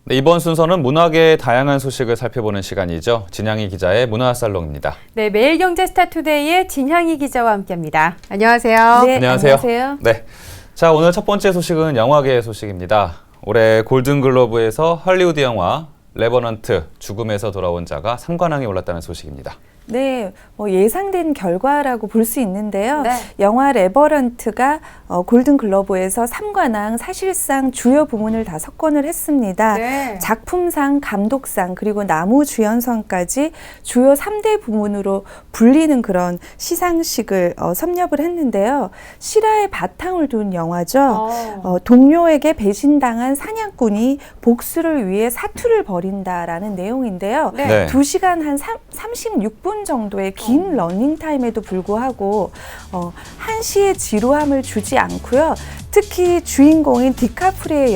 네, 이번 순서는 문학의 다양한 소식을 살펴보는 시간이죠. 진향이 기자의 문화살롱입니다. 네, 매일경제스타투데이의 진향이 기자와 함께합니다. 안녕하세요. 네, 안녕하세요. 네, 자 오늘 첫 번째 소식은 영화계의 소식입니다. 올해 골든글러브에서 할리우드 영화 레버넌트 죽음에서 돌아온 자가 상관왕에 올랐다는 소식입니다. 네, 예상된 결과라고 볼 수 있는데요. 네. 영화 레버넌트가 골든글러브에서 3관왕 사실상 주요 부문을 다 석권을 했습니다. 네. 작품상, 감독상, 그리고 나무주연상까지 주요 3대 부문으로 불리는 그런 시상식을 섭렵을 했는데요. 실화의 바탕을 둔 영화죠. 동료에게 배신당한 사냥꾼이 복수를 위해 사투를 벌인다라는 내용인데요. 네. 2시간 한 36분 정도의 긴 러닝타임에도 불구하고 한시의 지루함을 주지 않고요. 특히 주인공인 디카프리오의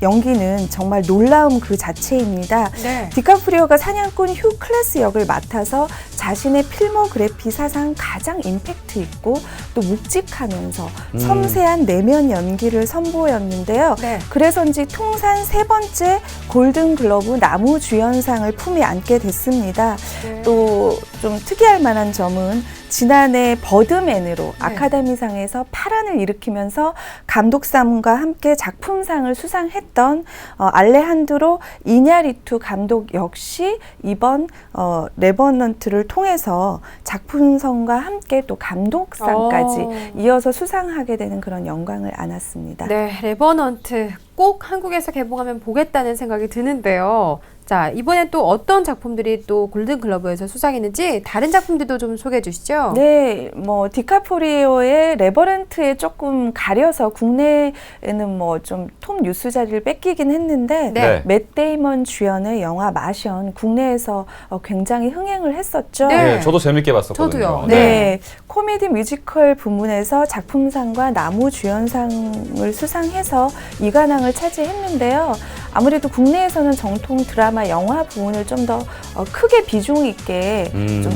연기는 정말 놀라움 그 자체입니다. 네. 디카프리오가 사냥꾼 휴 클래스 역을 맡아서 자신의 필모그래피 사상 가장 임팩트 있고 또 묵직하면서 섬세한 내면 연기를 선보였는데요. 네. 그래서인지 통산 3번째 골든글러브 나무주연상을 품에 안게 됐습니다. 네. 또 좀 특이할 만한 점은 지난해 버드맨으로 아카데미상에서 파란을 일으키면서 감독상과 함께 작품상을 수상했던 알레한드로 이냐리투 감독 역시 이번 레버넌트를 통해서 작품상과 함께 또 감독상까지 이어서 수상하게 되는 그런 영광을 안았습니다. 네, 레버넌트 꼭 한국에서 개봉하면 보겠다는 생각이 드는데요. 자, 이번엔 또 어떤 작품들이 또 골든글러브에서 수상했는지 다른 작품들도 좀 소개해 주시죠. 네, 디카프리오의 레버넌트에 조금 가려서 국내에는 좀 톱 뉴스 자리를 뺏기긴 했는데 네. 맷 데이먼 주연의 영화 마션 국내에서 굉장히 흥행을 했었죠. 네. 네, 저도 재밌게 봤었거든요. 저도요. 네, 코미디 뮤지컬 부문에서 작품상과 나무주연상을 수상해서 2관왕을 차지했는데요. 아무래도 국내에서는 정통 드라마, 영화 부문을 좀 더 크게 비중 있게 좀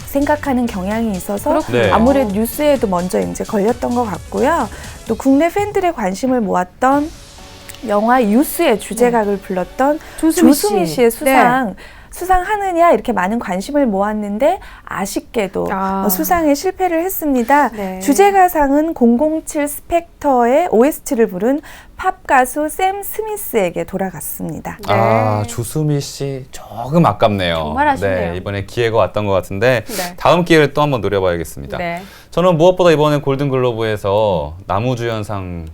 생각하는 경향이 있어서 네. 아무래도 뉴스에도 먼저 이제 걸렸던 것 같고요. 또 국내 팬들의 관심을 모았던 영화 유스의 주제각을 불렀던 조수미 씨의 수상하느냐 이렇게 많은 관심을 모았는데 아쉽게도 수상에 실패를 했습니다. 네. 주제가상은 007 스펙터의 OST를 부른 팝 가수 샘 스미스에게 돌아갔습니다. 네. 아, 조수미 씨 조금 아깝네요. 정말 아쉽네요. 네, 이번에 기회가 왔던 것 같은데 네. 다음 기회를 또 한번 노려봐야겠습니다. 네. 저는 무엇보다 이번에 골든글러브에서 나무주연상을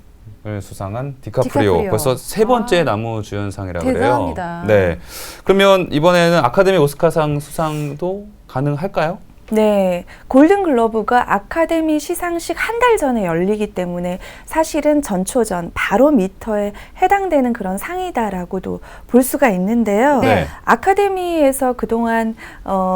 수상한 디카프리오. 벌써 3번째 나무주연상이라고 그래요. 대단합니다. 네. 그러면 이번에는 아카데미 오스카상 수상도 가능할까요? 네, 골든글러브가 아카데미 시상식 한 달 전에 열리기 때문에 사실은 전초전 바로미터에 해당되는 그런 상이다라고도 볼 수가 있는데요. 네. 아카데미에서 그동안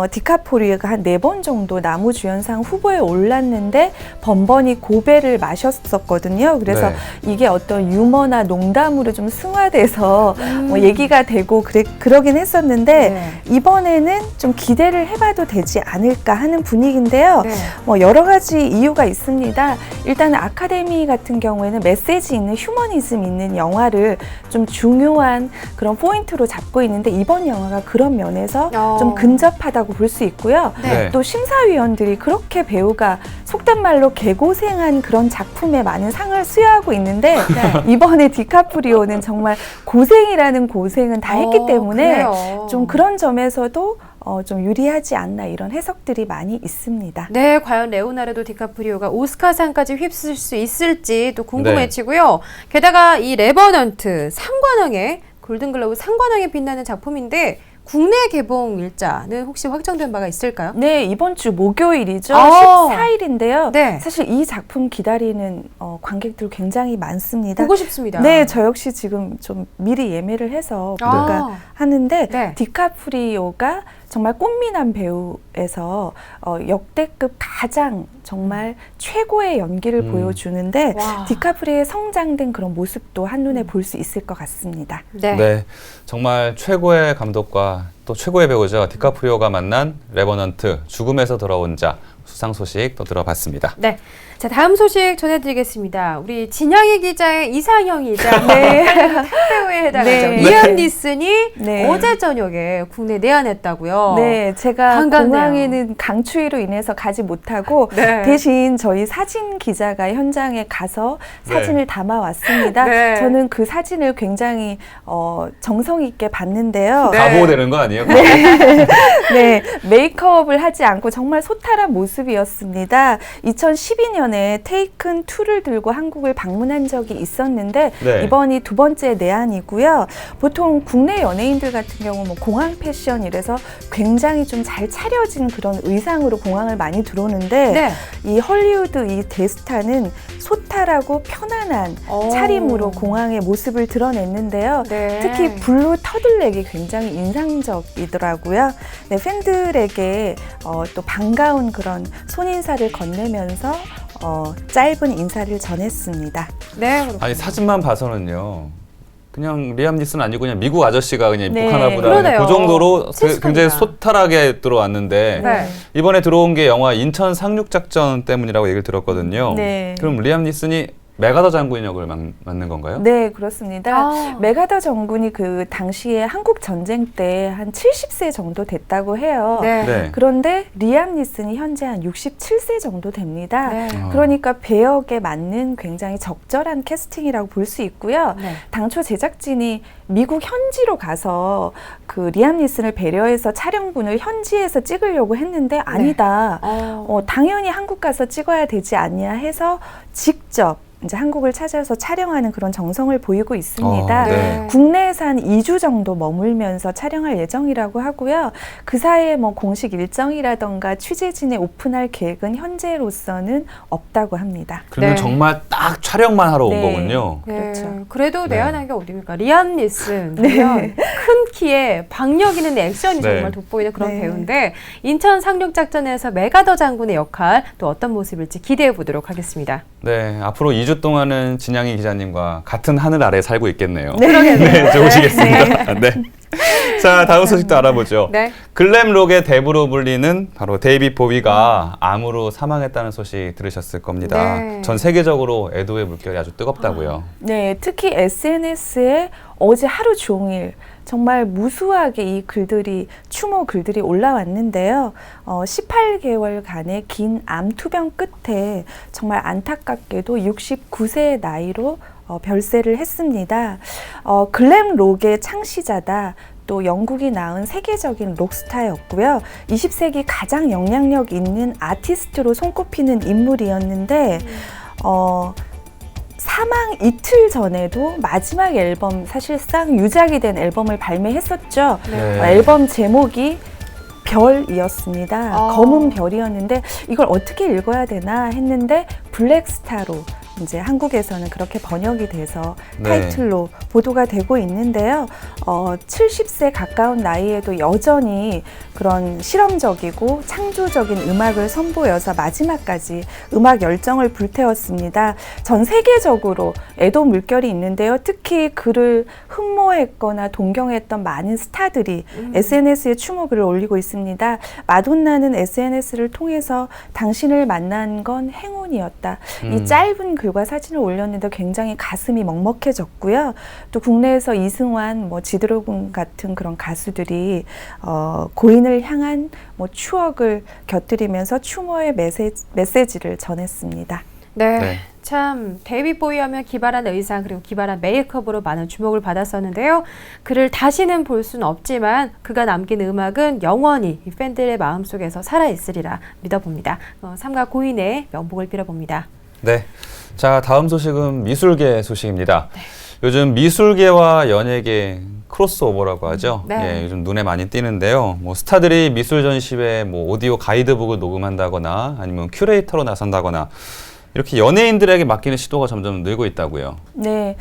디카프리오가 한 4번 정도 나무주연상 후보에 올랐는데 번번이 고배를 마셨었거든요. 그래서 네. 이게 어떤 유머나 농담으로 좀 승화돼서 얘기가 되고 그러긴 했었는데 네. 이번에는 좀 기대를 해봐도 되지 않을까 하는 분위기인데요. 네. 여러 가지 이유가 있습니다. 일단 아카데미 같은 경우에는 메시지 있는 휴머니즘 있는 영화를 좀 중요한 그런 포인트로 잡고 있는데 이번 영화가 그런 면에서 좀 근접하다고 볼 수 있고요. 네. 또 심사위원들이 그렇게 배우가 속된 말로 개고생한 그런 작품에 많은 상을 수여하고 있는데 이번에 디카프리오는 정말 고생이라는 고생은 다 했기 때문에 그래요. 좀 그런 점에서도 좀 유리하지 않나 이런 해석들이 많이 있습니다. 네, 과연 레오나르도 디카프리오가 오스카상까지 휩쓸 수 있을지 또 궁금해지고요. 게다가 이 레버넌트 상관왕에 골든글러브 상관왕에 빛나는 작품인데 국내 개봉 일자는 혹시 확정된 바가 있을까요? 네, 이번 주 목요일이죠. 14일인데요. 네. 사실 이 작품 기다리는 관객들 굉장히 많습니다. 보고 싶습니다. 네, 저 역시 지금 좀 미리 예매를 해서 볼까 하는데 네. 디카프리오가 정말 꽃미남 배우에서 역대급 가장 정말 최고의 연기를 보여주는데 디카프리오의 성장된 그런 모습도 한눈에 볼 수 있을 것 같습니다. 네. 네, 정말 최고의 감독과 또 최고의 배우자 디카프리오가 만난 레버넌트 죽음에서 돌아온 자 수상 소식 또 들어봤습니다. 네. 자, 다음 소식 전해드리겠습니다. 우리 진양희 기자의 이상형이자 배우에 해당하죠. 네. 리암 니슨이 네. 어제 저녁에 국내 내한했다고요. 네, 제가 반갑네요. 공항에는 강추위로 인해서 가지 못하고 네. 대신 저희 사진 기자가 현장에 가서 네. 사진을 담아왔습니다. 네. 저는 그 사진을 굉장히 정성 있게 봤는데요. 네. 가보되는 거 아니에요? 네, 메이크업을 하지 않고 정말 소탈한 모습이었습니다. 2012년에 테이큰 2를 들고 한국을 방문한 적이 있었는데 네. 이번이 두 번째 내한이고요. 보통 국내 연예인들 같은 경우 뭐 공항 패션 이래서 굉장히 좀 잘 차려진 그런 의상으로 공항을 많이 들어오는데 네. 이 헐리우드 이 대스타는 소탈하고 편안한 오. 차림으로 공항의 모습을 드러냈는데요. 네. 특히 블루 터들넥이 굉장히 인상적이더라고요. 네, 팬들에게 또 반가운 그런 손인사를 건네면서 짧은 인사를 전했습니다. 네. 그렇군요. 아니 사진만 봐서는요. 그냥 리암 니슨 아니고 그냥 미국 아저씨가 그냥 네. 입국하나 보다. 그러네요. 그 정도로 친숙합니다. 굉장히 소탈하게 들어왔는데 네. 이번에 들어온 게 영화 인천 상륙작전 때문이라고 얘기를 들었거든요. 네. 그럼 리암 니슨이 메가더 장군 역을 맡는 건가요? 네, 그렇습니다. 아. 메가더 장군이 그 당시에 한국 전쟁 때 한 70세 정도 됐다고 해요. 네. 네. 그런데 리암 니슨이 현재 한 67세 정도 됩니다. 네. 그러니까 배역에 맞는 굉장히 적절한 캐스팅이라고 볼 수 있고요. 네. 당초 제작진이 미국 현지로 가서 그 리암 니슨을 배려해서 촬영분을 현지에서 찍으려고 했는데 아니다. 당연히 한국 가서 찍어야 되지 않냐 해서 직접 이제 한국을 찾아서 촬영하는 그런 정성을 보이고 있습니다. 네. 국내에서 한 2주 정도 머물면서 촬영할 예정이라고 하고요. 그 사이에 뭐 공식 일정이라던가 취재진에 오픈할 계획은 현재로서는 없다고 합니다. 그러면 네. 정말 딱 촬영만 하러 온 네. 거군요. 그렇죠. 그래도 네. 내한한 게 어딥니까? 리암 니슨. 네. 큰 키에 박력 있는 액션이 네. 정말 돋보이는 그런 네. 배우인데 인천 상륙작전에서 메가더 장군의 역할 또 어떤 모습일지 기대해 보도록 하겠습니다. 네, 앞으로 2주 동안은 진양희 기자님과 같은 하늘 아래 살고 있겠네요. 그러겠네요. 네, 좋으시겠습니다. 네. 자, 다음 소식도 알아보죠. 네. 글램록의 대부로 불리는 바로 데이빗 보위가 암으로 사망했다는 소식 들으셨을 겁니다. 네. 전 세계적으로 애도의 물결이 아주 뜨겁다고요. 네, 특히 SNS에 어제 하루 종일 정말 무수하게 이 글들이 추모 글들이 올라왔는데요. 18개월간의 긴 암 투병 끝에 정말 안타깝게도 69세의 나이로 별세를 했습니다. 글램록의 창시자다. 또 영국이 낳은 세계적인 록스타였고요. 20세기 가장 영향력 있는 아티스트로 손꼽히는 인물이었는데 사망 이틀 전에도 마지막 앨범, 사실상 유작이 된 앨범을 발매했었죠. 네. 앨범 제목이 별이었습니다. 검은 별이었는데 이걸 어떻게 읽어야 되나 했는데 블랙스타로 이제 한국에서는 그렇게 번역이 돼서 네. 타이틀로 보도가 되고 있는데요. 70세 가까운 나이에도 여전히 그런 실험적이고 창조적인 음악을 선보여서 마지막까지 음악 열정을 불태웠습니다. 전 세계적으로 애도 물결이 있는데요. 특히 그를 흠모했거나 동경했던 많은 스타들이 SNS에 추모글을 올리고 있습니다. 마돈나는 SNS를 통해서 당신을 만난 건 행운이었다. 이 짧은 글과 사진을 올렸는데 굉장히 가슴이 먹먹해졌고요. 또 국내에서 이승환, 지드래곤 같은 그런 가수들이 고인을 향한 추억을 곁들이면서 추모의 메시지를 전했습니다. 네. 네. 참 데이빗 보위 하면 기발한 의상 그리고 기발한 메이크업으로 많은 주목을 받았었는데요. 그를 다시는 볼 수는 없지만 그가 남긴 음악은 영원히 이 팬들의 마음속에서 살아있으리라 믿어봅니다. 삼가 고인의 명복을 빌어봅니다. 네. 자, 다음 소식은 미술계 소식입니다. 요즘 미술계와 연예계 크로스오버라고 하죠. 네. 예, 요즘 눈에 많이 띄는데요. 스타들이 미술 전시회 오디오 가이드북을 녹음한다거나 아니면 큐레이터로 나선다거나 이렇게 연예인들에게 맡기는 시도가 점점 늘고 있다고요. 네,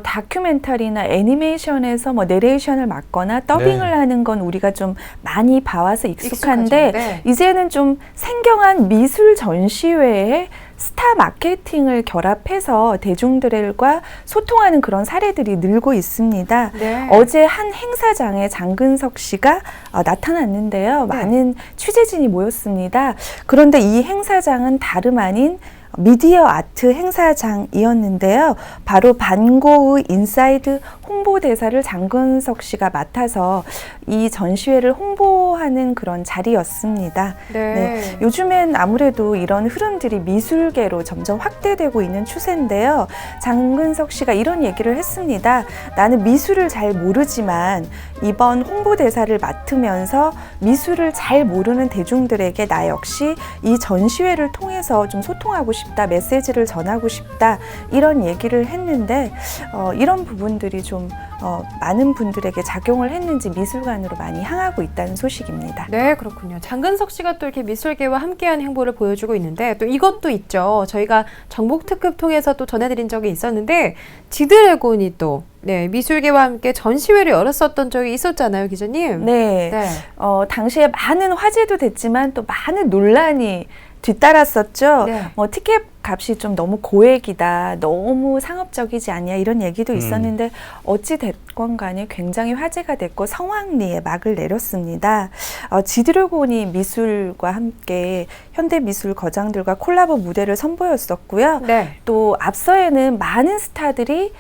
다큐멘터리나 애니메이션에서 내레이션을 맡거나 더빙을 네. 하는 건 우리가 좀 많이 봐와서 익숙한데 익숙하죠. 네. 이제는 좀 생경한 미술 전시회에 스타 마케팅을 결합해서 대중들과 소통하는 그런 사례들이 늘고 있습니다. 네. 어제 한 행사장에 장근석 씨가 나타났는데요. 네. 많은 취재진이 모였습니다. 그런데 이 행사장은 다름 아닌 미디어 아트 행사장이었는데요. 바로 반고의 인사이드 홍보대사를 장근석 씨가 맡아서 이 전시회를 홍보하는 그런 자리였습니다. 네. 요즘엔 아무래도 이런 흐름들이 미술계로 점점 확대되고 있는 추세인데요. 장근석 씨가 이런 얘기를 했습니다. 나는 미술을 잘 모르지만 이번 홍보대사를 맡으면서 미술을 잘 모르는 대중들에게 나 역시 이 전시회를 통해서 좀 소통하고 싶다, 메시지를 전하고 싶다, 이런 얘기를 했는데 이런 부분들이 좀 많은 분들에게 작용을 했는지 미술관으로 많이 향하고 있다는 소식입니다. 네, 그렇군요. 장근석 씨가 또 이렇게 미술계와 함께한 행보를 보여주고 있는데 또 이것도 있죠. 저희가 정복특급 통해서 또 전해드린 적이 있었는데 지드래곤이 또 미술계와 함께 전시회를 열었었던 적이 있었잖아요, 기자님. 네. 당시에 많은 화제도 됐지만 또 많은 논란이 뒤따랐었죠. 네. 티켓 값이 좀 너무 고액이다, 너무 상업적이지 않냐, 이런 얘기도 있었는데 어찌 됐건 간에 굉장히 화제가 됐고 성황리에 막을 내렸습니다. 지드래곤이 미술과 함께 현대미술 거장들과 콜라보 무대를 선보였었고요. 네. 또 앞서에는 많은 스타들이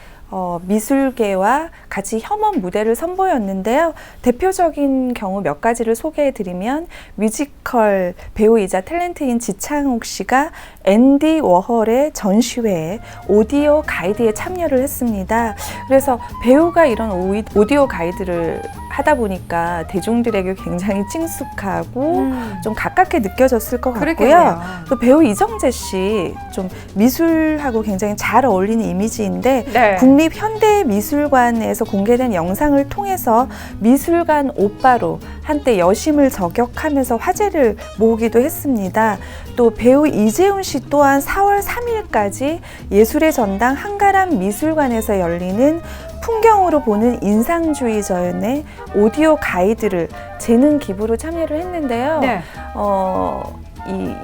미술계와 같이 협업 무대를 선보였는데요. 대표적인 경우 몇 가지를 소개해드리면 뮤지컬 배우이자 탤런트인 지창욱 씨가 앤디 워홀의 전시회에 오디오 가이드에 참여를 했습니다. 그래서 배우가 이런 오디오 가이드를 하다 보니까 대중들에게 굉장히 친숙하고 좀 가깝게 느껴졌을 것 같고요. 그렇겠네요. 또 배우 이정재 씨 좀 미술하고 굉장히 잘 어울리는 이미지인데 네. 국립현대미술관에서 공개된 영상을 통해서 미술관 오빠로 한때 여심을 저격하면서 화제를 모으기도 했습니다. 또 배우 이재훈 씨 또한 4월 3일까지 예술의 전당 한가람 미술관에서 열리는 풍경으로 보는 인상주의전의 오디오 가이드를 재능 기부로 참여를 했는데요. 네.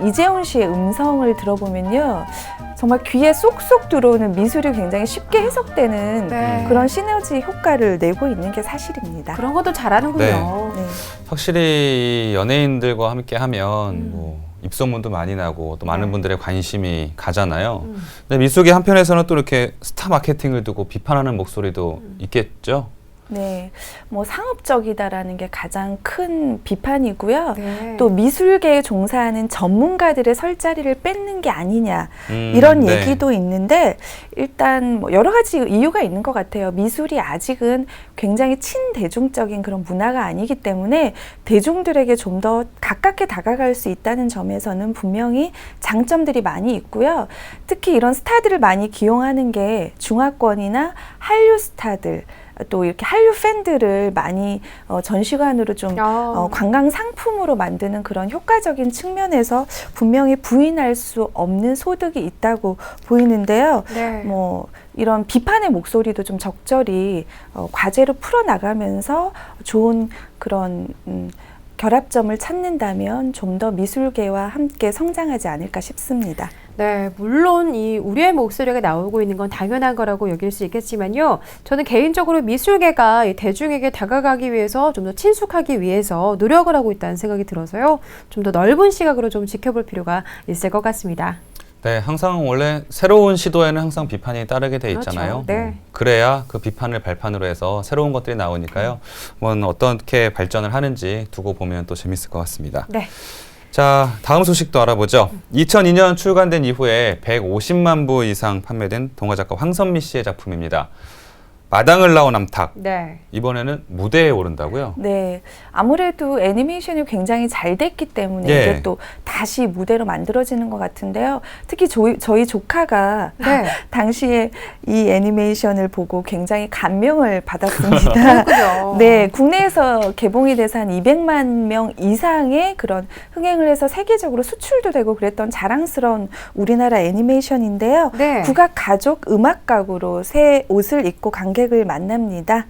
이재훈 씨의 음성을 들어보면요, 정말 귀에 쏙쏙 들어오는 미술이 굉장히 쉽게 해석되는 네. 그런 시너지 효과를 내고 있는 게 사실입니다. 그런 것도 잘하는군요. 네. 확실히 연예인들과 함께 하면 뭐 입소문도 많이 나고 또 많은 분들의 관심이 가잖아요. 근데 미술계 한편에서는 또 이렇게 스타 마케팅을 두고 비판하는 목소리도 있겠죠. 네, 뭐 상업적이다라는 게 가장 큰 비판이고요. 네. 또 미술계에 종사하는 전문가들의 설 자리를 뺏는 게 아니냐, 이런 네. 얘기도 있는데 일단 뭐 여러 가지 이유가 있는 것 같아요. 미술이 아직은 굉장히 친대중적인 그런 문화가 아니기 때문에 대중들에게 좀 더 가깝게 다가갈 수 있다는 점에서는 분명히 장점들이 많이 있고요. 특히 이런 스타들을 많이 기용하는 게 중화권이나 한류 스타들, 또 이렇게 한류 팬들을 많이 전시관으로 좀 관광 상품으로 만드는 그런 효과적인 측면에서 분명히 부인할 수 없는 소득이 있다고 보이는데요. 네. 뭐 이런 비판의 목소리도 좀 적절히 과제로 풀어나가면서 좋은 그런 결합점을 찾는다면 좀 더 미술계와 함께 성장하지 않을까 싶습니다. 네, 물론 이 우리의 목소리가 나오고 있는 건 당연한 거라고 여길 수 있겠지만요. 저는 개인적으로 미술계가 이 대중에게 다가가기 위해서 좀 더 친숙하기 위해서 노력을 하고 있다는 생각이 들어서요. 좀 더 넓은 시각으로 좀 지켜볼 필요가 있을 것 같습니다. 네, 항상 원래 새로운 시도에는 항상 비판이 따르게 돼 있잖아요. 그렇죠. 네. 그래야 그 비판을 발판으로 해서 새로운 것들이 나오니까요. 어떻게 발전을 하는지 두고 보면 또 재밌을 것 같습니다. 네. 자, 다음 소식도 알아보죠. 2002년 출간된 이후에 150만 부 이상 판매된 동화작가 황선미 씨의 작품입니다. 마당을 나온 암탉. 네. 이번에는 무대에 오른다고요? 네, 아무래도 애니메이션이 굉장히 잘 됐기 때문에 예. 이제 또 다시 무대로 만들어지는 것 같은데요. 특히 저희 조카가 네. 당시에 이 애니메이션을 보고 굉장히 감명을 받았습니다. 그렇군요. 네, 국내에서 개봉이 돼서 한 200만 명 이상의 그런 흥행을 해서 세계적으로 수출도 되고 그랬던 자랑스러운 우리나라 애니메이션인데요. 네. 국악 가족 음악 가구로 새 옷을 입고 관객을 만납니다.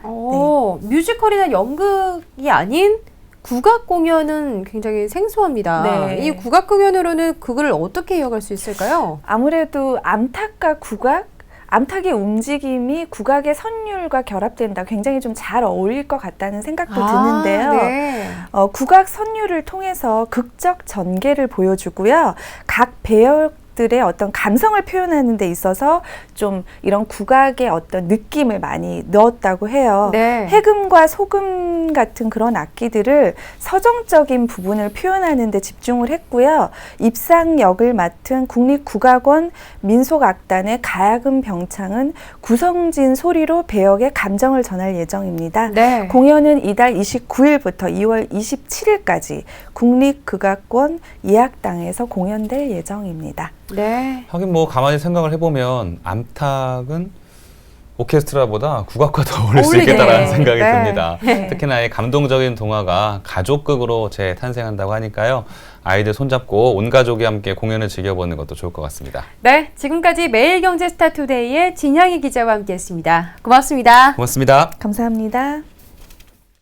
뮤지컬이나 연극이 아닌 국악 공연은 굉장히 생소합니다. 네. 이 국악 공연으로는 그걸 어떻게 이어갈 수 있을까요? 아무래도 암탉과 국악, 암탉의 움직임이 국악의 선율과 결합된다. 굉장히 좀 잘 어울릴 것 같다는 생각도 드는데요. 네. 국악 선율을 통해서 극적 전개를 보여주고요. 각 배역들의 어떤 감성을 표현하는 데 있어서 좀 이런 국악의 어떤 느낌을 많이 넣었다고 해요. 네. 해금과 소금 같은 그런 악기들을 서정적인 부분을 표현하는 데 집중을 했고요. 입상 역을 맡은 국립국악원 민속악단의 가야금 병창은 구성진 소리로 배역의 감정을 전할 예정입니다. 네. 공연은 이달 29일부터 2월 27일까지 국립극악원 예약당에서 공연될 예정입니다. 네. 하긴 뭐 가만히 생각을 해보면 암탉은 오케스트라보다 국악과 더 어울릴 수 어울리네. 있겠다라는 생각이 네. 듭니다. 네. 특히나 이 감동적인 동화가 가족극으로 재탄생한다고 하니까요. 아이들 손잡고 온 가족이 함께 공연을 즐겨보는 것도 좋을 것 같습니다. 네. 지금까지 매일경제스타투데이의 진양희 기자와 함께했습니다. 고맙습니다. 고맙습니다. 감사합니다.